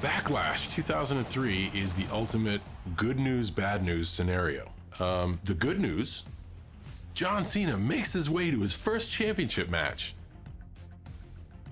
Backlash 2003 is the ultimate good news, bad news scenario. The good news, John Cena makes his way to his first championship match.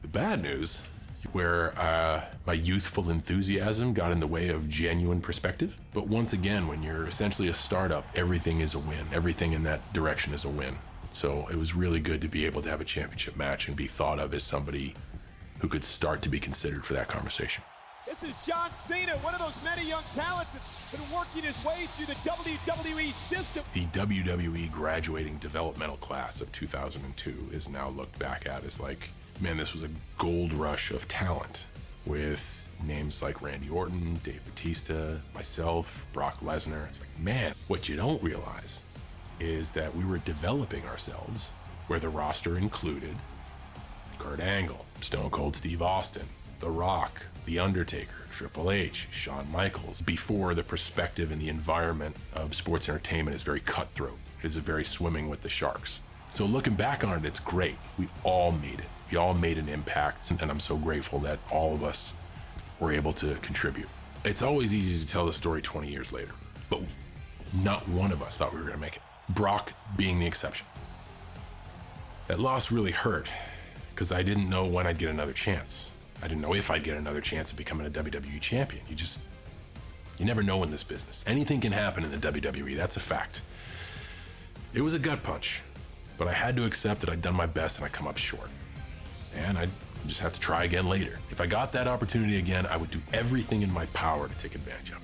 The bad news, where my youthful enthusiasm got in the way of genuine perspective. But once again, when you're essentially a startup, everything is a win. Everything in that direction is a win. So it was really good to be able to have a championship match and be thought of as somebody who could start to be considered for that conversation. This is John Cena, one of those many young talents that's been working his way through the WWE system. The WWE graduating developmental class of 2002 is now looked back at as like, man, this was a gold rush of talent with names like Randy Orton, Dave Bautista, myself, Brock Lesnar. It's like, man, what you don't realize is that we were developing ourselves where the roster included Kurt Angle, Stone Cold Steve Austin, The Rock, The Undertaker, Triple H, Shawn Michaels, before the perspective and the environment of sports entertainment is very cutthroat. It is very swimming with the sharks. So looking back on it, it's great. We all made it. We all made an impact, and I'm so grateful that all of us were able to contribute. It's always easy to tell the story 20 years later, but not one of us thought we were gonna make it. Brock being the exception. That loss really hurt, because I didn't know when I'd get another chance. I didn't know if I'd get another chance of becoming a WWE champion. You never know in this business. Anything can happen in the WWE, that's a fact. It was a gut punch, but I had to accept that I'd done my best and I'd come up short. And I'd just have to try again later. If I got that opportunity again, I would do everything in my power to take advantage of it.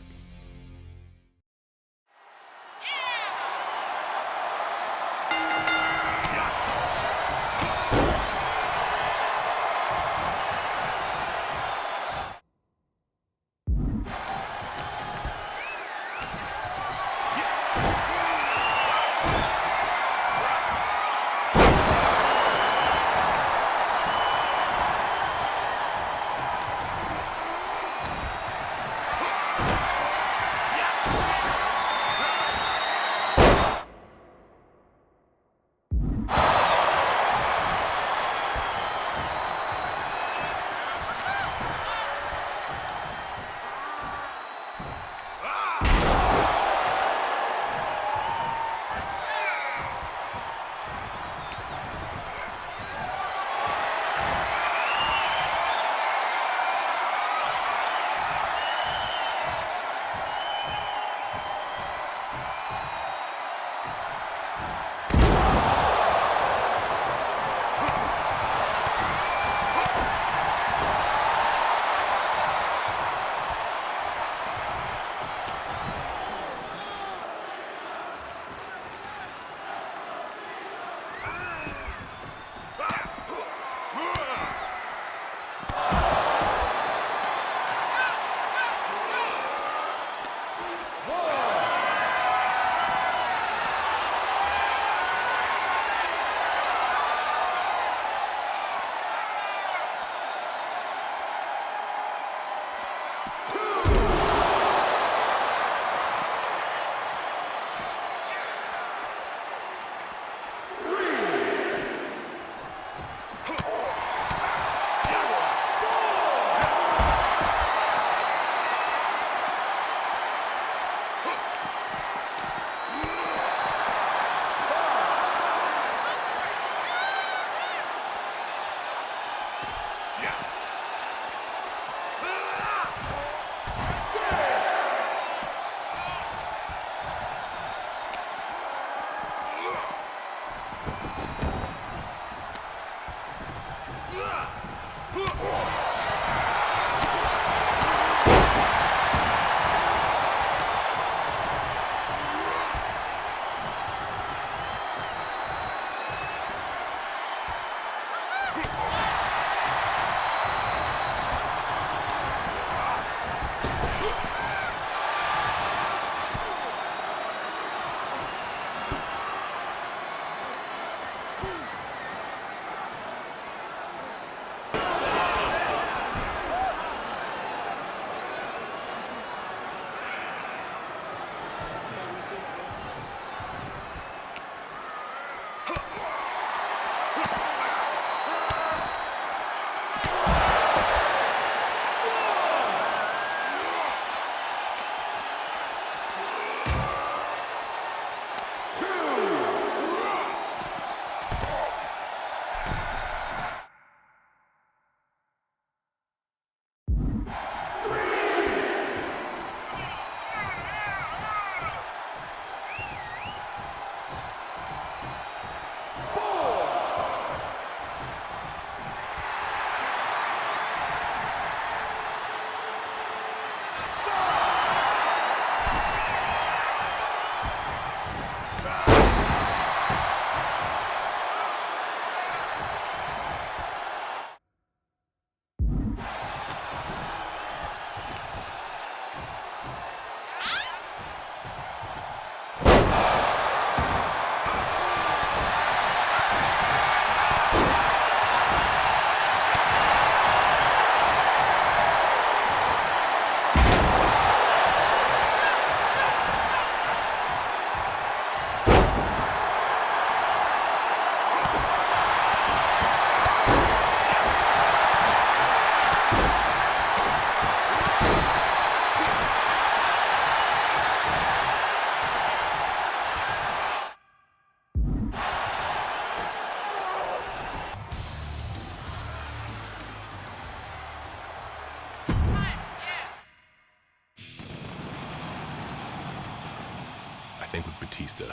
Batista.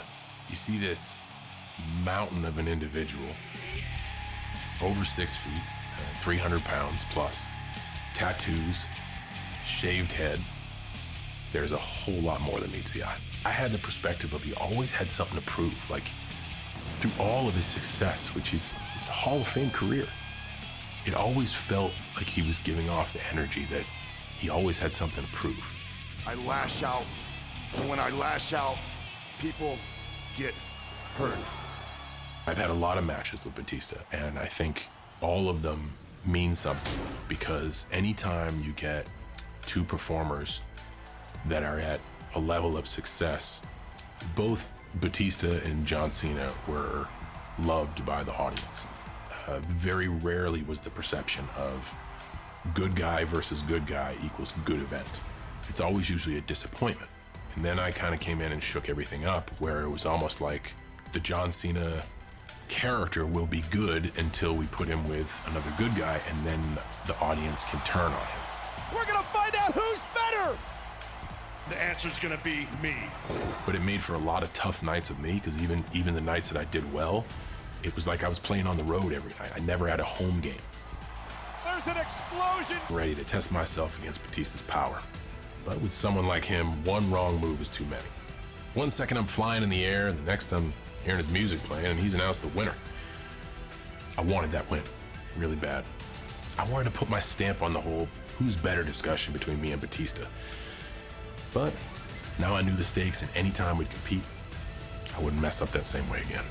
You see this mountain of an individual, over 6 feet, 300 pounds plus, tattoos, shaved head. There's a whole lot more than meets the eye. I had the perspective of he always had something to prove, like through all of his success, which is his Hall of Fame career, it always felt like he was giving off the energy that he always had something to prove. I lash out, and when I lash out, people get hurt. I've had a lot of matches with Batista, and I think all of them mean something, because anytime you get two performers that are at a level of success, both Batista and John Cena were loved by the audience. Very rarely was the perception of good guy versus good guy equals good event. It's always usually a disappointment. And then I kind of came in and shook everything up, where it was almost like the John Cena character will be good until we put him with another good guy, and then the audience can turn on him. We're gonna find out who's better! The answer's gonna be me. But it made for a lot of tough nights with me, because even the nights that I did well, it was like I was playing on the road every night. I never had a home game. There's an explosion! Ready to test myself against Batista's power. But with someone like him, one wrong move is too many. 1 second I'm flying in the air, and the next I'm hearing his music playing, and he's announced the winner. I wanted that win, really bad. I wanted to put my stamp on the whole who's better discussion between me and Batista. But now I knew the stakes, and anytime we'd compete, I wouldn't mess up that same way again.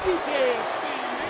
You can't see me.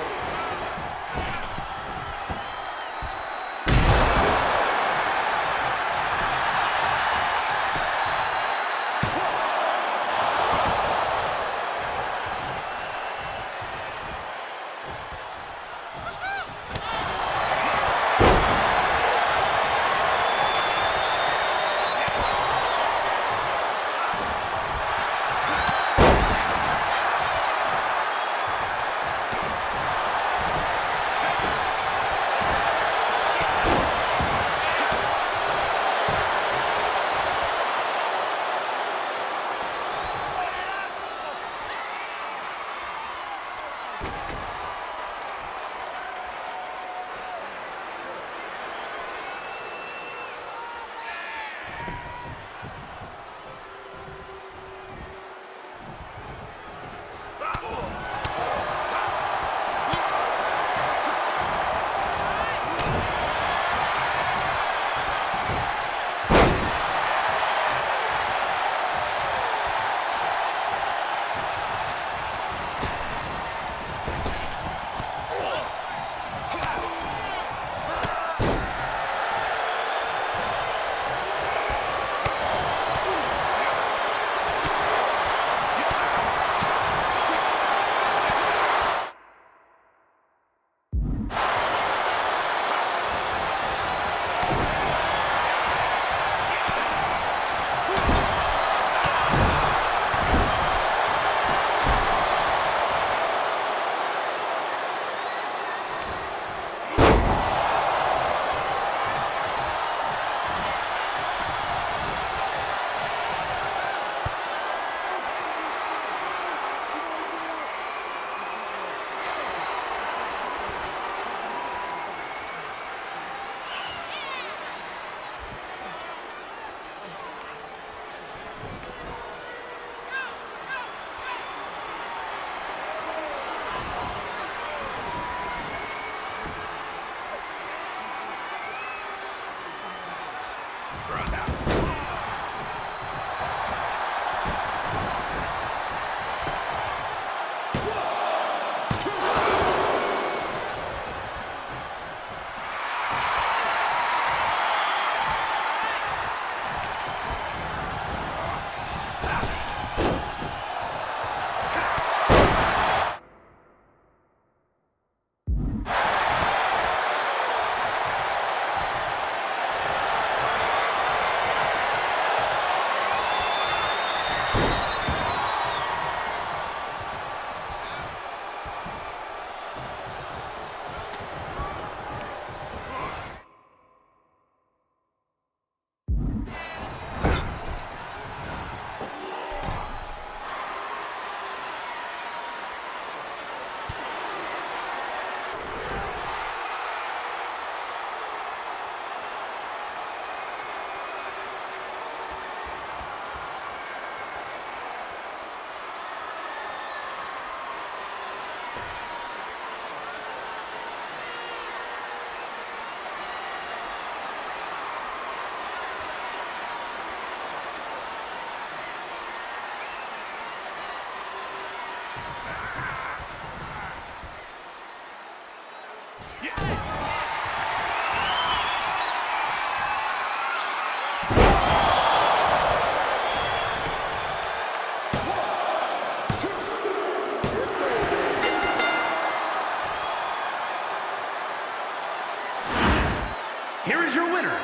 Here is your winner,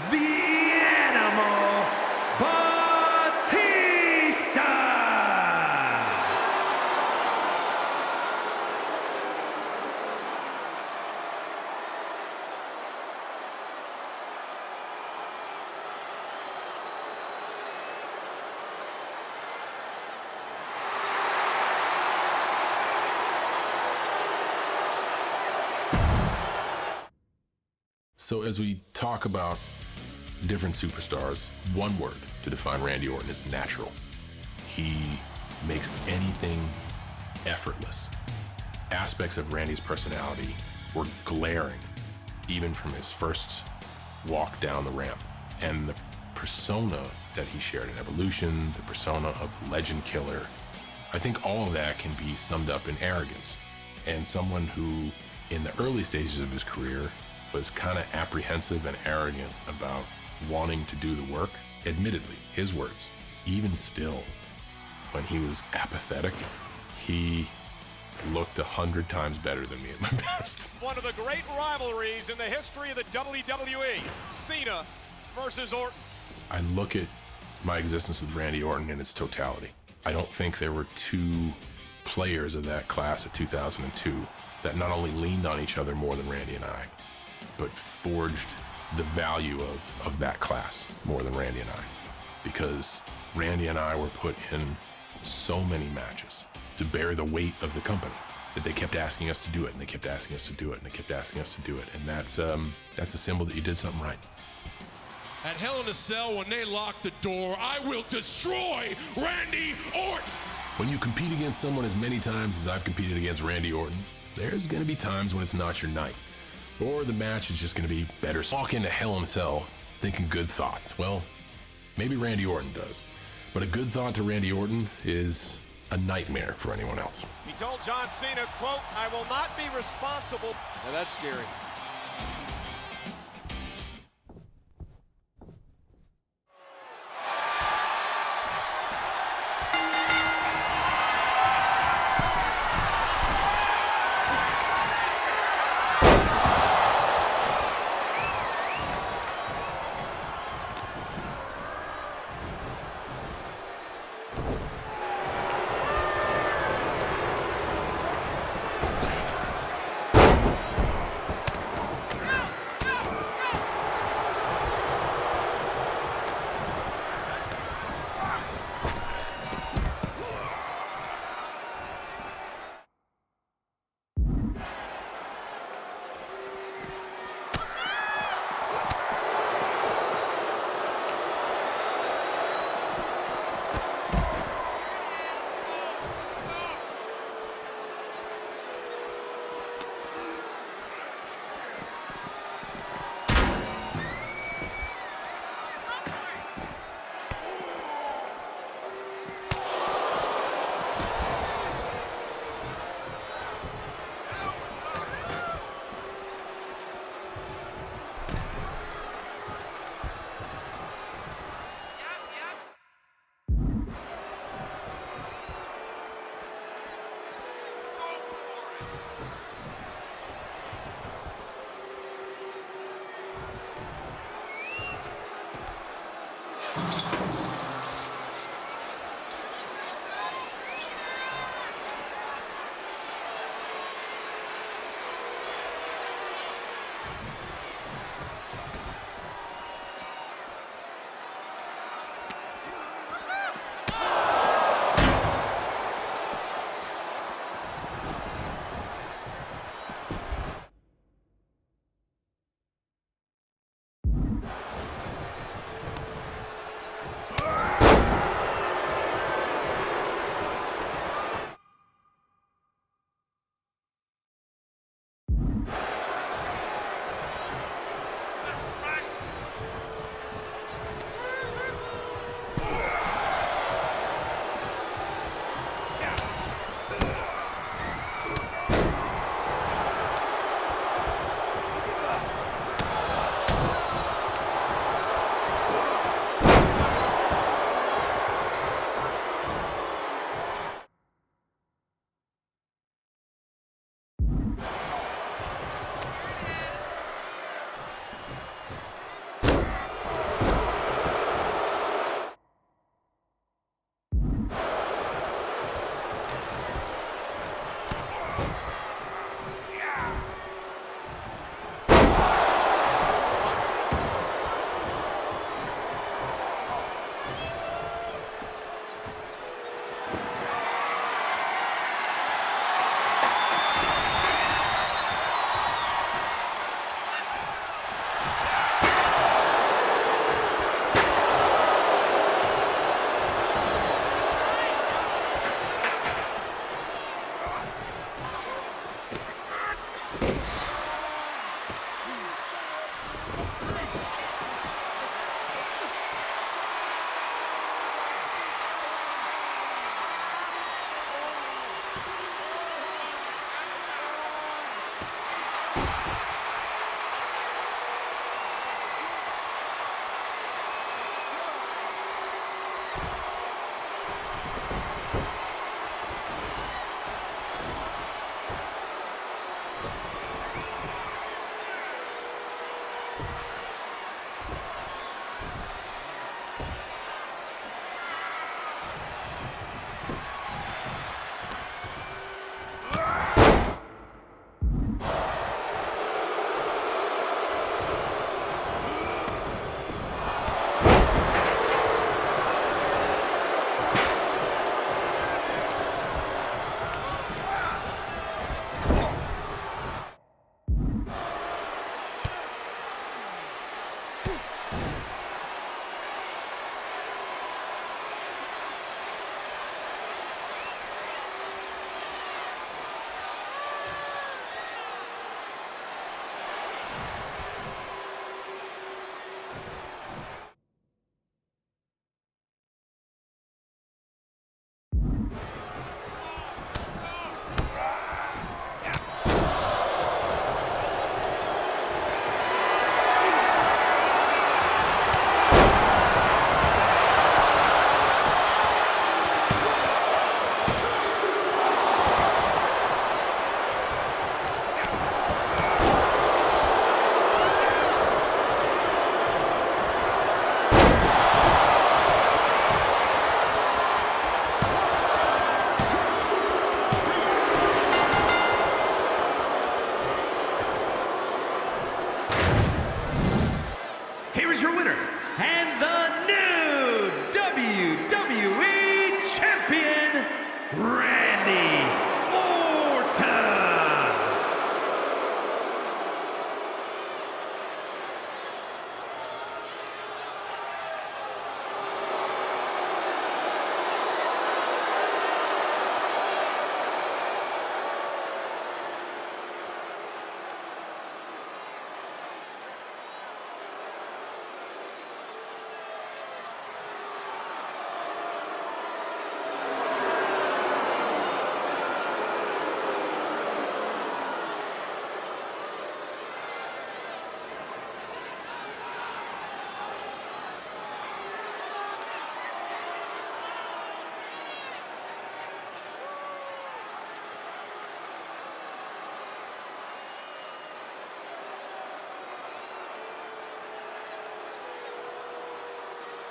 the Animal Batista! So as we talk about different superstars, one word to define Randy Orton is natural. He makes anything effortless. aspects of Randy's personality were glaring, even from his first walk down the ramp. And the persona that he shared in Evolution, the persona of the legend killer, I think all of that can be summed up in arrogance. And someone who, in the early stages of his career, was kind of apprehensive and arrogant about wanting to do the work, admittedly, his words, even still, when he was apathetic, he looked 100 times better than me at my best. One of the great rivalries in the history of the WWE, Cena versus Orton. I look at my existence with Randy Orton in its totality. I don't think there were two players of that class of 2002 that not only leaned on each other more than Randy and I, but forged the value of that class more than Randy and I. Because Randy and I were put in so many matches to bear the weight of the company that they kept asking us to do it, and they kept asking us to do it, and they kept asking us to do it. And that's a symbol that you did something right. At Hell in a Cell, when they lock the door, I will destroy Randy Orton. When you compete against someone as many times as I've competed against Randy Orton, there's gonna be times when it's not your night, or the match is just gonna be better. Walk into Hell in a Cell thinking good thoughts. Well, maybe Randy Orton does, but a good thought to Randy Orton is a nightmare for anyone else. He told John Cena, quote, "I will not be responsible." Now that's scary. here is your winner, and the